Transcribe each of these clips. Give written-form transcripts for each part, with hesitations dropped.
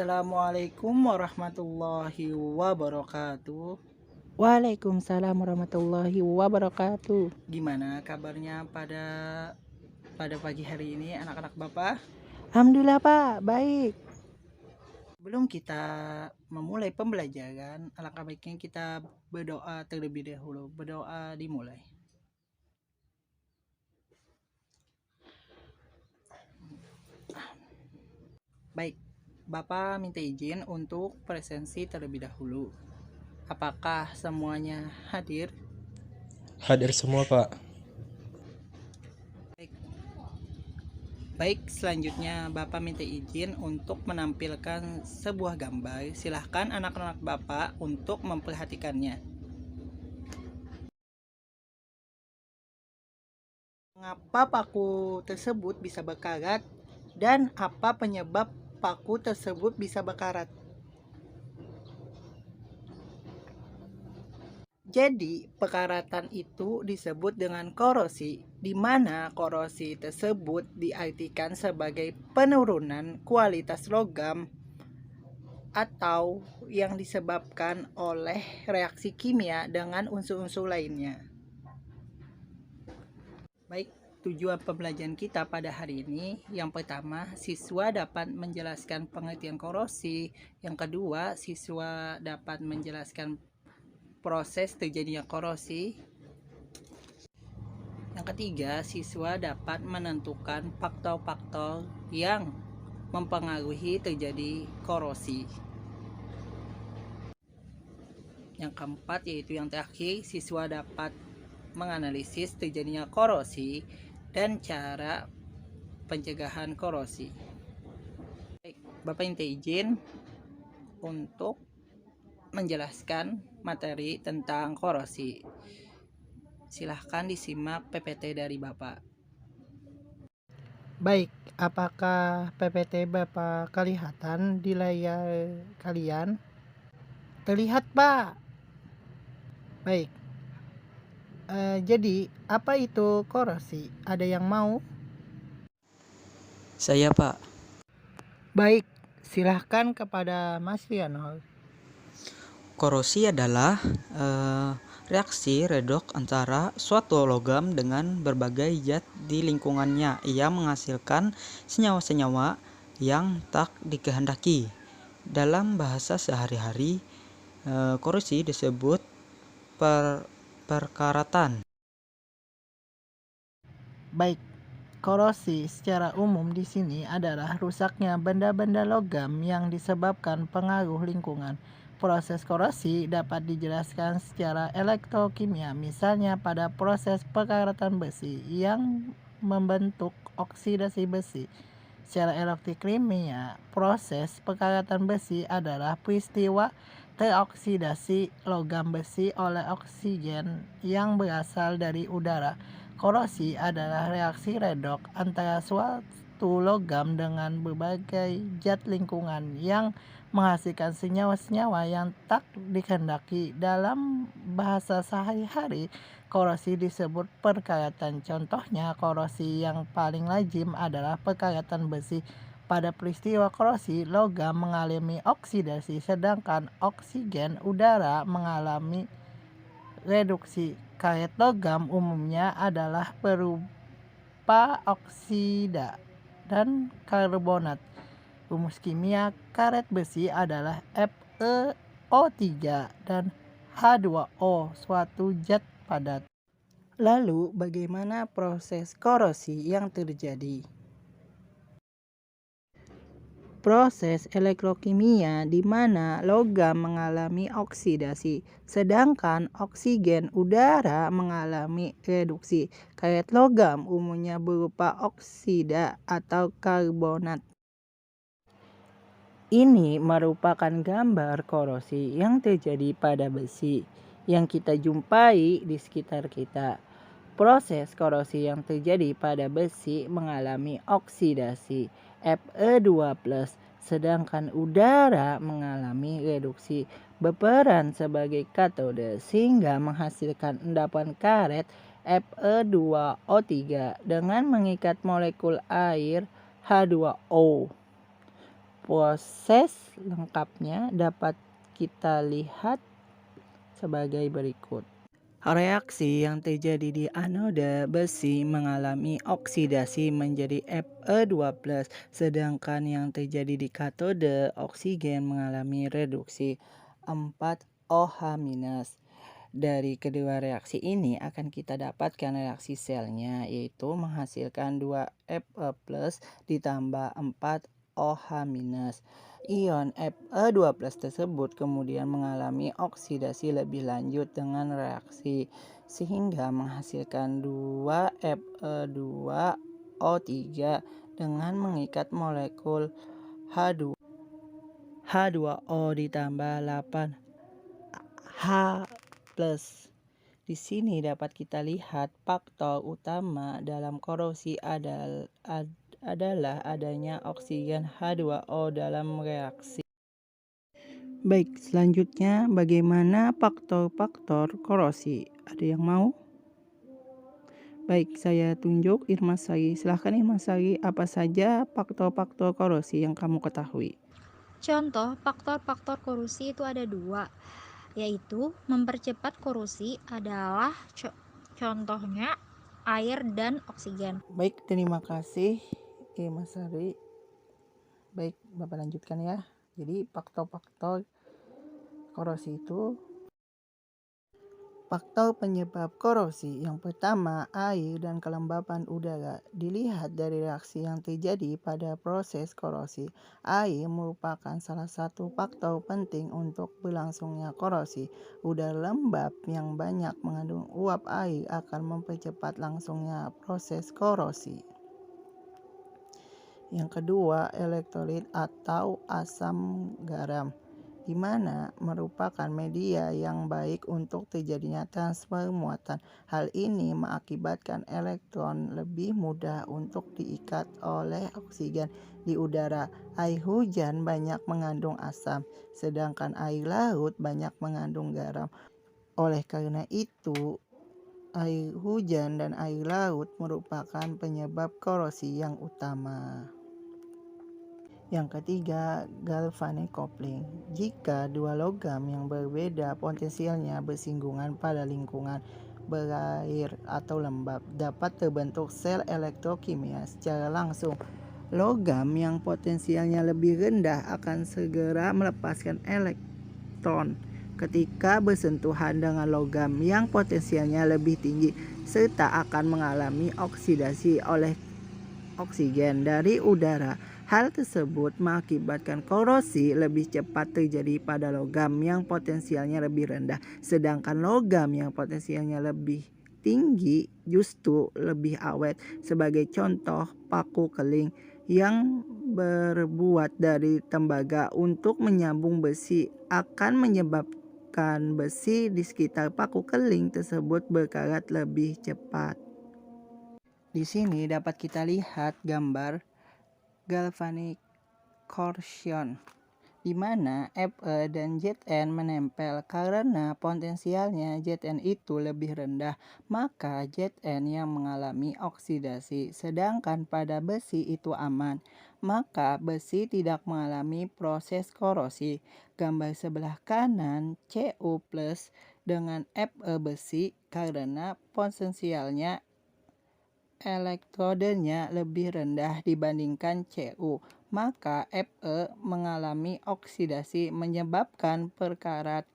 Assalamualaikum warahmatullahi wabarakatuh. Waalaikumsalam warahmatullahi wabarakatuh. Gimana kabarnya pada pagi hari ini anak-anak Bapak? Alhamdulillah Pak, baik. Sebelum kita memulai pembelajaran, alangkah baiknya kita berdoa terlebih dahulu. Berdoa dimulai. Baik, Bapak minta izin untuk presensi terlebih dahulu. Apakah semuanya hadir? Hadir semua, Pak. Baik, selanjutnya Bapak minta izin untuk menampilkan sebuah gambar. Silahkan anak-anak Bapak untuk memperhatikannya. Mengapa paku tersebut bisa berkarat dan apa penyebab paku tersebut bisa berkarat? Jadi, pekaratan itu disebut dengan korosi, di mana korosi tersebut diartikan sebagai penurunan kualitas logam atau yang disebabkan oleh reaksi kimia dengan unsur-unsur lainnya. Baik, tujuan pembelajaran kita pada hari ini, yang pertama, siswa dapat menjelaskan pengertian korosi. Yang kedua, siswa dapat menjelaskan proses terjadinya korosi. Yang ketiga, siswa dapat menentukan faktor-faktor yang mempengaruhi terjadi korosi. Yang keempat, yaitu yang terakhir, siswa dapat menganalisis terjadinya korosi dan cara pencegahan korosi. Baik, Bapak minta izin untuk menjelaskan materi tentang korosi. Silahkan disimak PPT dari Bapak. Baik, apakah PPT Bapak kelihatan di layar kalian? Terlihat Pak. Baik. Jadi, apa itu korosi? Ada yang mau? Saya, Pak. Baik, silahkan kepada Mas Rianol. Korosi adalah reaksi redok antara suatu logam dengan berbagai zat di lingkungannya. Ia menghasilkan senyawa-senyawa yang tak dikehendaki. Dalam bahasa sehari-hari, korosi disebut perkaratan. Baik, korosi secara umum di sini adalah rusaknya benda-benda logam yang disebabkan pengaruh lingkungan. Proses korosi dapat dijelaskan secara elektrokimia, misalnya pada proses pekaratan besi yang membentuk oksidasi besi. Secara elektrokimia, proses pekaratan besi adalah peristiwa teroksidasi logam besi oleh oksigen yang berasal dari udara. Korosi adalah reaksi redok antara suatu logam dengan berbagai zat lingkungan yang menghasilkan senyawa-senyawa yang tak dikehendaki. Dalam bahasa sehari-hari, korosi disebut perkaratan. Contohnya, korosi yang paling lazim adalah perkaratan besi. Pada peristiwa korosi, logam mengalami oksidasi, sedangkan oksigen udara mengalami reduksi. Karet logam umumnya adalah berupa oksida dan karbonat. Rumus kimia karet besi adalah FeO3 dan H2O, suatu zat padat. Lalu, bagaimana proses korosi yang terjadi? Proses elektrokimia di mana logam mengalami oksidasi, sedangkan oksigen udara mengalami reduksi. Karet logam umumnya berupa oksida atau karbonat. Ini merupakan gambar korosi yang terjadi pada besi yang kita jumpai di sekitar kita. Proses korosi yang terjadi pada besi mengalami oksidasi Fe2+, sedangkan udara mengalami reduksi, berperan sebagai katode sehingga menghasilkan endapan karet Fe2O3 dengan mengikat molekul air H2O. Proses lengkapnya dapat kita lihat sebagai berikut. Reaksi yang terjadi di anoda besi mengalami oksidasi menjadi Fe2+, sedangkan yang terjadi di katode oksigen mengalami reduksi 4OH-. Dari kedua reaksi ini akan kita dapatkan reaksi selnya, yaitu menghasilkan 2Fe+ ditambah 4OH-. Ion Fe2+ tersebut kemudian mengalami oksidasi lebih lanjut dengan reaksi sehingga menghasilkan 2Fe2O3 dengan mengikat molekul H2O ditambah 8H+. Di sini dapat kita lihat faktor utama dalam korosi adalah adanya oksigen H2O dalam reaksi. Baik, selanjutnya bagaimana faktor-faktor korosi? Ada yang mau? Baik, saya tunjuk Irma Sari. Silahkan Irma Sari, apa saja faktor-faktor korosi yang kamu ketahui? Contoh faktor-faktor korosi itu ada 2, yaitu mempercepat korosi adalah contohnya air dan oksigen. Baik, terima kasih Irma Sari. Baik, Bapak lanjutkan ya. Jadi faktor-faktor korosi itu, faktor penyebab korosi yang pertama air dan kelembapan udara. Dilihat dari reaksi yang terjadi pada proses korosi, air merupakan salah satu faktor penting untuk berlangsungnya korosi. Udara lembab yang banyak mengandung uap air akan mempercepat langsungnya proses korosi. Yang kedua, elektrolit atau asam garam, di mana merupakan media yang baik untuk terjadinya transfer muatan. Hal ini mengakibatkan elektron lebih mudah untuk diikat oleh oksigen di udara. Air hujan banyak mengandung asam, sedangkan air laut banyak mengandung garam. Oleh karena itu, air hujan dan air laut merupakan penyebab korosi yang utama. Yang ketiga, galvanic coupling. Jika dua logam yang berbeda potensialnya bersinggungan pada lingkungan berair atau lembab, dapat terbentuk sel elektrokimia secara langsung. Logam yang potensialnya lebih rendah akan segera melepaskan elektron ketika bersentuhan dengan logam yang potensialnya lebih tinggi, serta akan mengalami oksidasi oleh oksigen dari udara. Hal tersebut mengakibatkan korosi lebih cepat terjadi pada logam yang potensialnya lebih rendah, sedangkan logam yang potensialnya lebih tinggi justru lebih awet. Sebagai contoh, paku keling yang berbuat dari tembaga untuk menyambung besi akan menyebabkan besi di sekitar paku keling tersebut berkarat lebih cepat. Di sini dapat kita lihat gambar galvanic torsion, di mana Fe dan Zn menempel. Karena potensialnya Zn itu lebih rendah, maka Zn yang mengalami oksidasi, sedangkan pada besi itu aman, maka besi tidak mengalami proses korosi. Gambar sebelah kanan Cu+ dengan Fe besi, karena potensialnya elektrodenya lebih rendah dibandingkan Cu, maka Fe mengalami oksidasi menyebabkan berkarat,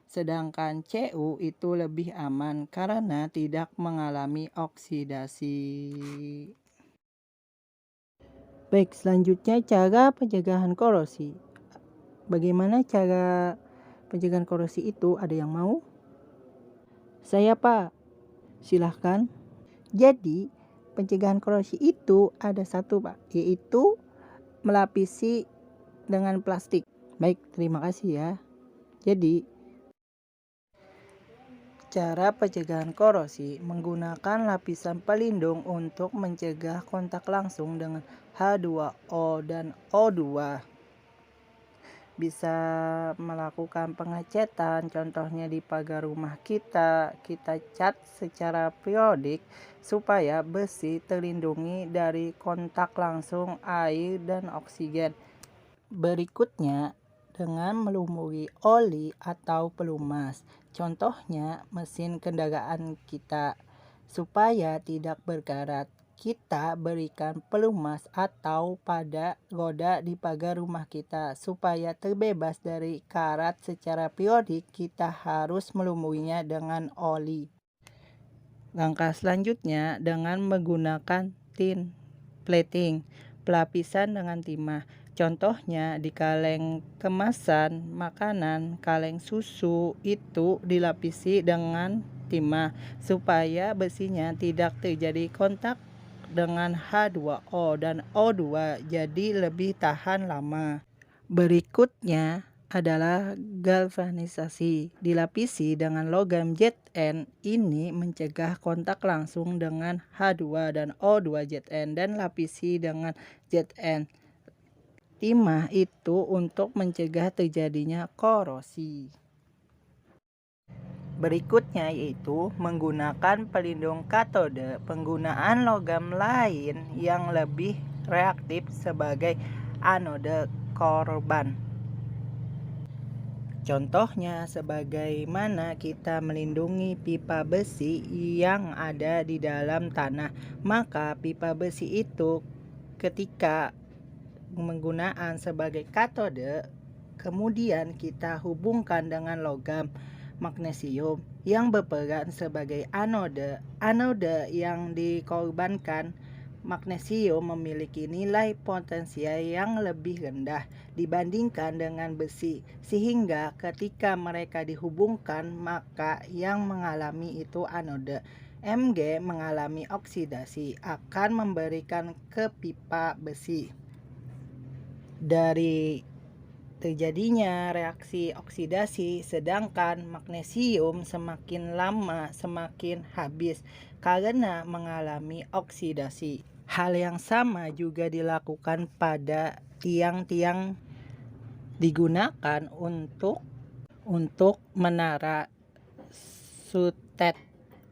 sedangkan Cu itu lebih aman karena tidak mengalami oksidasi. Baik, selanjutnya cara pencegahan korosi. Bagaimana cara pencegahan korosi itu? Ada yang mau? Saya, Pak. Silahkan. Jadi pencegahan korosi itu ada satu, Pak, yaitu melapisi dengan plastik. Baik, terima kasih ya. Jadi cara pencegahan korosi menggunakan lapisan pelindung untuk mencegah kontak langsung dengan H2O dan O2. bisa melakukan pengecetan, contohnya di pagar rumah kita cat secara periodik supaya besi terlindungi dari kontak langsung air dan oksigen. Berikutnya, dengan melumuri oli atau pelumas, contohnya mesin kendaraan kita, supaya tidak berkarat. Kita berikan pelumas atau pada roda di pagar rumah kita supaya terbebas dari karat secara periodik. Kita harus melumurinya dengan oli. Langkah selanjutnya dengan menggunakan tin plating, pelapisan dengan timah. Contohnya di kaleng kemasan makanan, kaleng susu itu dilapisi dengan timah supaya besinya tidak terjadi kontak dengan H2O dan O2 jadi lebih tahan lama. Berikutnya adalah galvanisasi. Dilapisi dengan logam Zn, ini mencegah kontak langsung dengan H2 dan O2 Zn dan lapisi dengan Zn. Timah itu untuk mencegah terjadinya korosi. Berikutnya yaitu menggunakan pelindung katode. Penggunaan logam lain yang lebih reaktif sebagai anode korban. Contohnya sebagaimana kita melindungi pipa besi yang ada di dalam tanah, maka pipa besi itu ketika penggunaan sebagai katode, kemudian kita hubungkan dengan logam magnesium yang berperan sebagai anode. Anode yang dikorbankan magnesium memiliki nilai potensial yang lebih rendah dibandingkan dengan besi, sehingga ketika mereka dihubungkan maka yang mengalami itu anode. Mg mengalami oksidasi akan memberikan ke pipa besi. Dari terjadinya reaksi oksidasi, sedangkan magnesium semakin lama semakin habis karena mengalami oksidasi. Hal yang sama juga dilakukan pada tiang-tiang digunakan untuk menara sutet,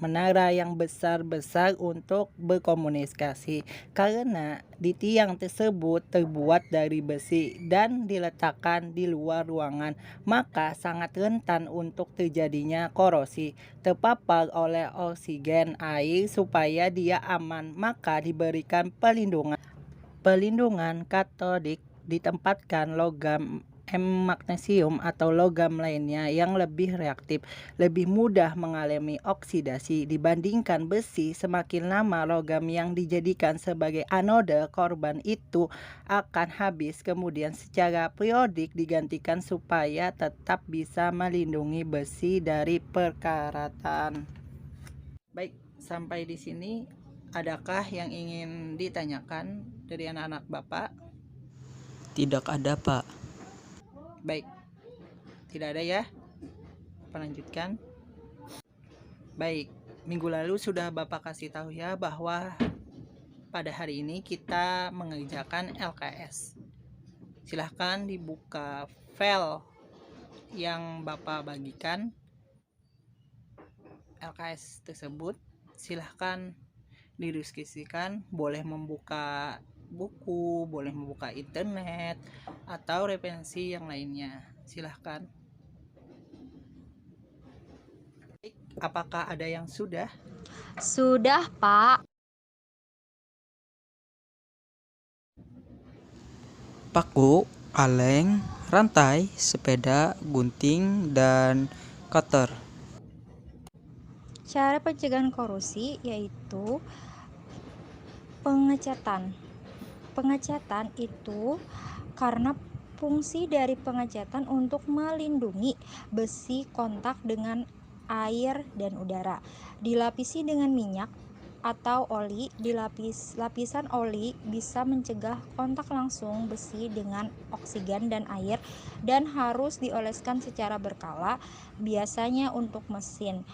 menara yang besar-besar untuk berkomunikasi, karena di tiang tersebut terbuat dari besi dan diletakkan di luar ruangan, maka sangat rentan untuk terjadinya korosi. Terpapar oleh oksigen air supaya dia aman, maka diberikan pelindungan katodik, ditempatkan logam magnesium atau logam lainnya yang lebih reaktif, lebih mudah mengalami oksidasi dibandingkan besi. Semakin lama logam yang dijadikan sebagai anode korban itu akan habis, kemudian secara periodik digantikan supaya tetap bisa melindungi besi dari perkaratan. Baik, sampai di sini adakah yang ingin ditanyakan dari anak-anak Bapak? Tidak ada, Pak. Baik, tidak ada ya. Lanjutkan. Baik, minggu lalu sudah Bapak kasih tahu ya bahwa pada hari ini kita mengerjakan LKS. Silahkan dibuka file yang Bapak bagikan LKS tersebut. Silahkan didiskusikan, boleh membuka buku, boleh membuka internet atau referensi yang lainnya. Silahkan. Apakah ada yang sudah? Sudah, Pak. Paku, kaleng, rantai, sepeda, gunting, dan cutter. Cara pencegahan korosi yaitu pengecatan. Pengecatan itu karena fungsi dari pengecatan untuk melindungi besi kontak dengan air dan udara. Dilapisi dengan minyak atau oli, lapisan oli bisa mencegah kontak langsung besi dengan oksigen dan air dan harus dioleskan secara berkala, biasanya untuk mesin.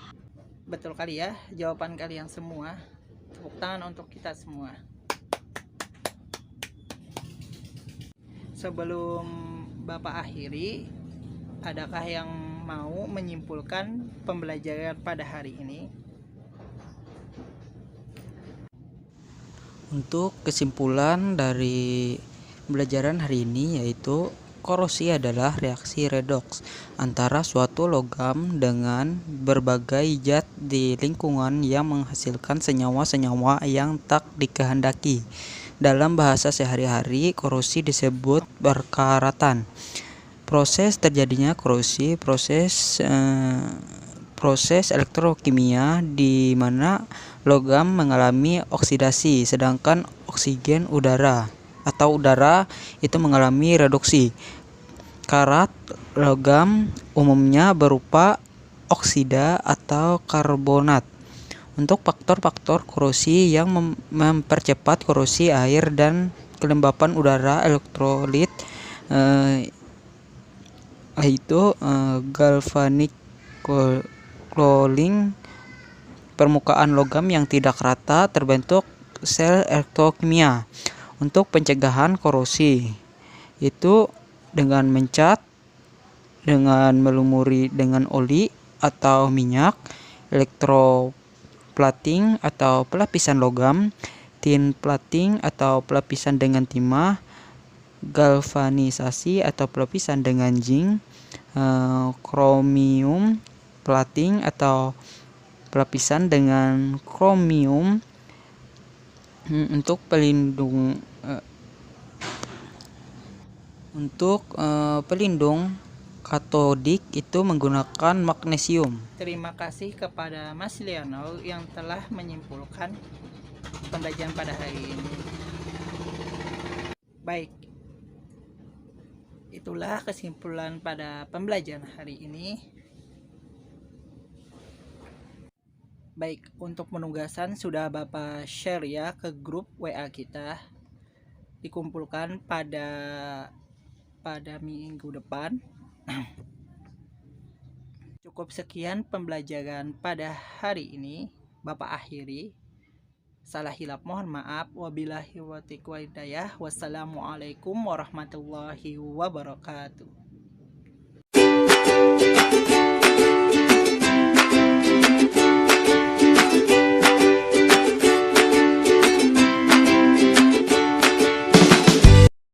Betul kali ya jawaban kalian semua. Tepuk tangan untuk kita semua. Sebelum Bapak akhiri, adakah yang mau menyimpulkan pembelajaran pada hari ini? Untuk kesimpulan dari pembelajaran hari ini yaitu korosi adalah reaksi redoks antara suatu logam dengan berbagai zat di lingkungan yang menghasilkan senyawa-senyawa yang tak dikehendaki. Dalam bahasa sehari-hari, korosi disebut perkaratan. Proses terjadinya korosi proses elektrokimia di mana logam mengalami oksidasi sedangkan oksigen udara itu mengalami reduksi. Karat logam umumnya berupa oksida atau karbonat. Untuk faktor-faktor korosi yang mempercepat korosi air dan kelembapan udara, elektrolit yaitu galvanik cooling, permukaan logam yang tidak rata terbentuk sel elektrokimia. Untuk pencegahan korosi itu dengan mencat, dengan melumuri dengan oli atau minyak, elektroplating atau pelapisan logam, tin plating atau pelapisan dengan timah, galvanisasi atau pelapisan dengan zinc, kromium plating atau pelapisan dengan kromium. Untuk pelindung katodik itu menggunakan magnesium. Terima kasih kepada Mas Leonel yang telah menyimpulkan pembelajaran pada hari ini. Baik, itulah kesimpulan pada pembelajaran hari ini. Baik, untuk penugasan sudah Bapak share ya ke grup WA kita. Dikumpulkan pada minggu depan. Cukup sekian pembelajaran pada hari ini. Bapak akhiri. Salah hilap mohon maaf. Wabillahi wa taufiq wal hidayah. Wassalamualaikum warahmatullahi wabarakatuh.